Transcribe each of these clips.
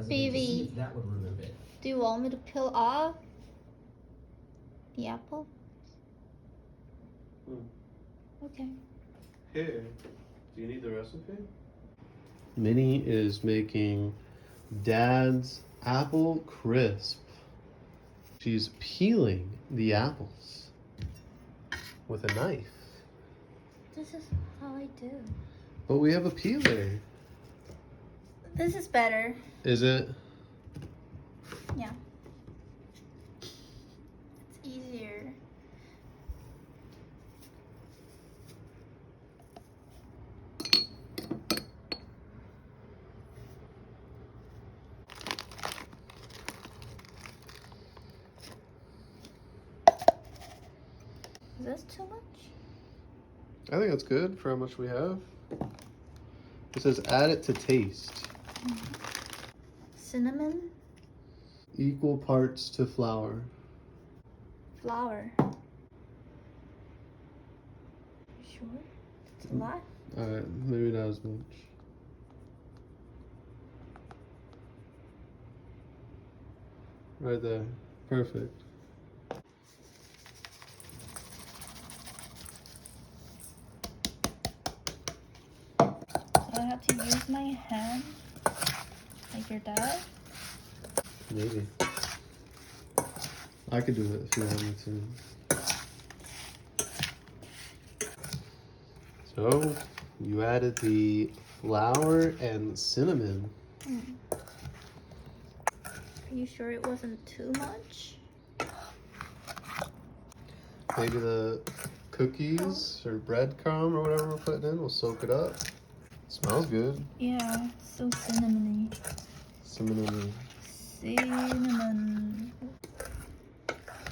because Phoebe, that would remove it. do you want me to peel off the apple? Okay. Here, do you need the recipe? Minnie is making Dad's apple crisp. She's peeling the apples with a knife. This is how I do. But we have a peeler. This is better. Is it? Yeah. It's easier. Is this too much? I think that's good for how much we have. It says add it to taste. Cinnamon, Equal parts to flour. flour. Sure? It's a lot. Alright, maybe not as much. Right there. Perfect. So I have to use my hand like your dad? Maybe. I could do it if you want me to. So, you added the flour and cinnamon. Are you sure it wasn't too much? Maybe the cookies or breadcrumb or whatever we're putting in will soak it up. Smells good. Yeah, so cinnamony. Cinnamon. Cinnamon.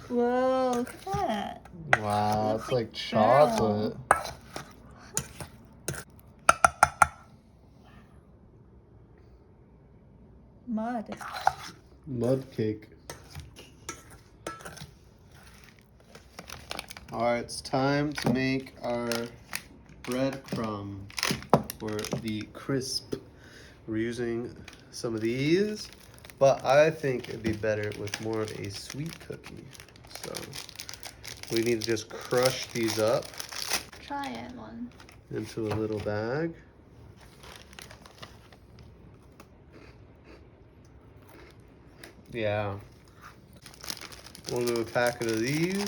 Whoa, look at that. Wow, Looks it's like like chocolate. Mud. Mud cake. Alright, it's time to make our breadcrumb for the crisp. We're using some of these, but I think it'd be better with more of a sweet cookie. So we need to just crush these up Try it one. into a little bag. Yeah. We'll do a packet of these.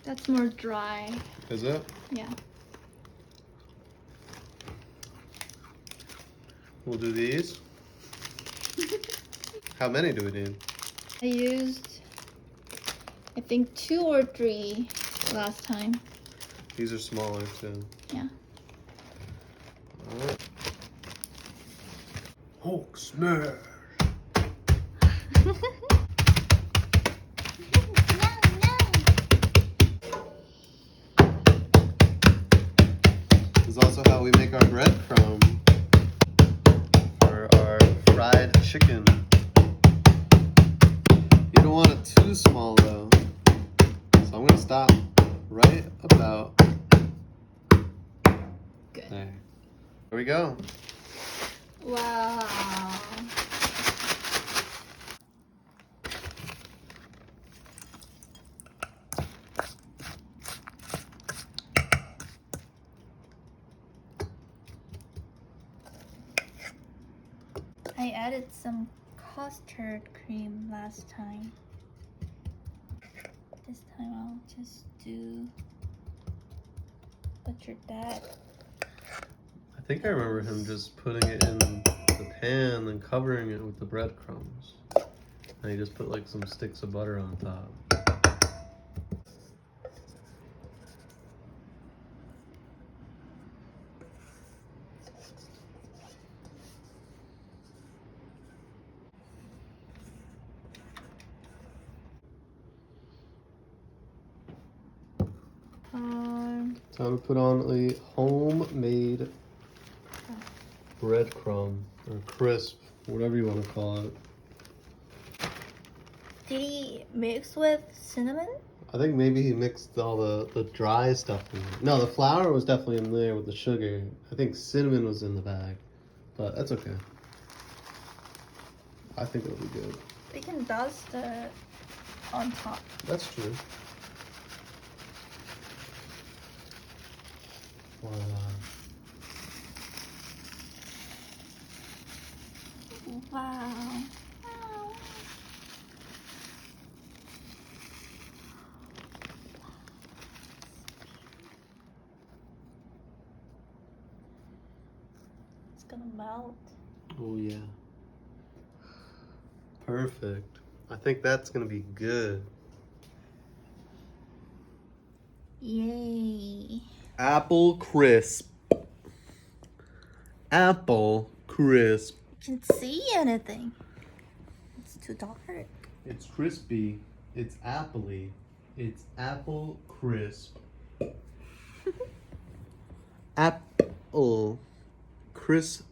That's more dry. Is it? Yeah. We'll do these. How many do we need? I used, I think 2 or 3 last time. These are smaller too. Yeah. Alright. Hulk smash! This is also how we make our breadcrumb for our fried chicken. You don't want it too small though. So I'm gonna stop right about Good. there. Here we go. Wow. I added some custard cream last time. This time I'll just do what your dad. I think I remember him just putting it in the pan and covering it with the breadcrumbs. And he just put like some sticks of butter on top. Time to put on a homemade breadcrumb or crisp, whatever you want to call it. Did he mix with cinnamon? I think maybe he mixed all the dry stuff in there. No, the flour was definitely in there with the sugar. I think cinnamon was in the bag, but that's okay. I think it'll be good. We can dust it on top. That's true. Voila. Wow. It's gonna melt. Oh yeah. Perfect. I think that's gonna be good. Yay. Apple crisp. Apple crisp. Can't see anything. It's too dark. It's crispy. It's appley. It's apple crisp. Apple crisp.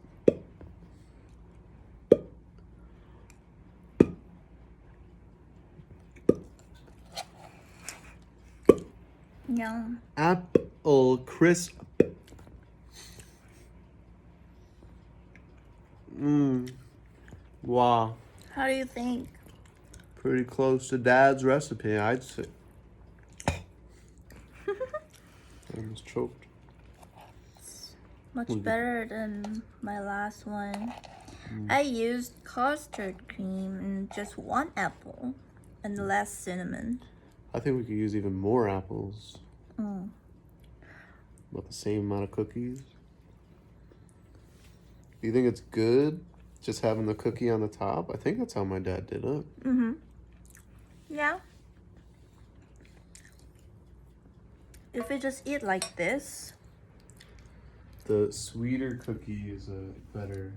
Yum. Apple crisp. Wow. How do you think? Pretty close to Dad's recipe, I'd say. I almost choked. Much Look at- better than my last one. I used custard cream and just 1 apple and less cinnamon. I think we could use even more apples. Mm. About the same amount of cookies. Do you think it's good just having the cookie on the top? I think that's how my dad did it. Mm-hmm. Yeah. If we just eat like this, The sweeter cookie is a better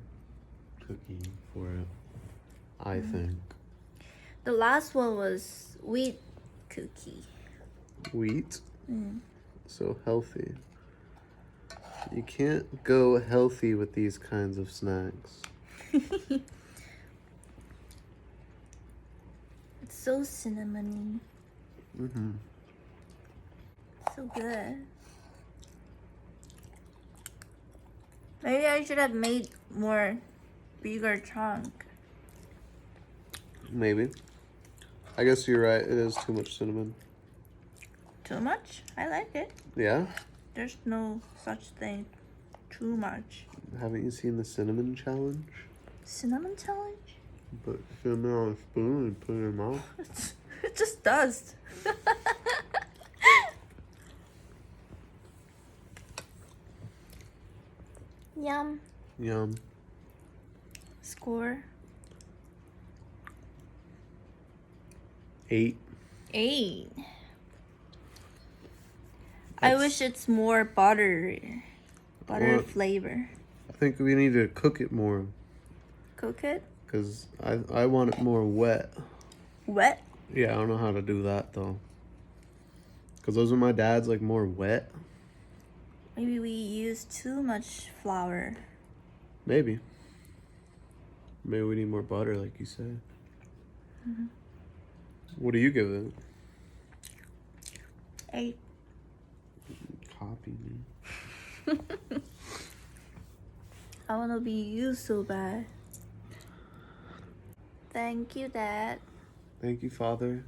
cookie for it, I think. the last one was wheat cookie. Wheat, Mm. so healthy. You can't go healthy with these kinds of snacks. It's so cinnamony. Mm-hmm. So good. Maybe I should have made more bigger chunk. Maybe. I guess you're right. It is too much cinnamon. Too much? I like it. Yeah? There's no such thing. Too much. Haven't you seen the cinnamon challenge? Cinnamon challenge? Put cinnamon on a spoon and put it in your mouth. It just does. Yum. Yum. Score 8. 8. I That's- wish it's more butter Well- flavor. I think we need to cook it more Cook it because I want it more wet. wet. Yeah, I don't know how to do that though. Because those are my dad's like more wet. Maybe we use too much flour. Maybe. Maybe we need more butter like you said. Mm-hmm. What do you give it? 8. Copy me. I want to be you so bad. Thank you, Dad. Thank you, Father.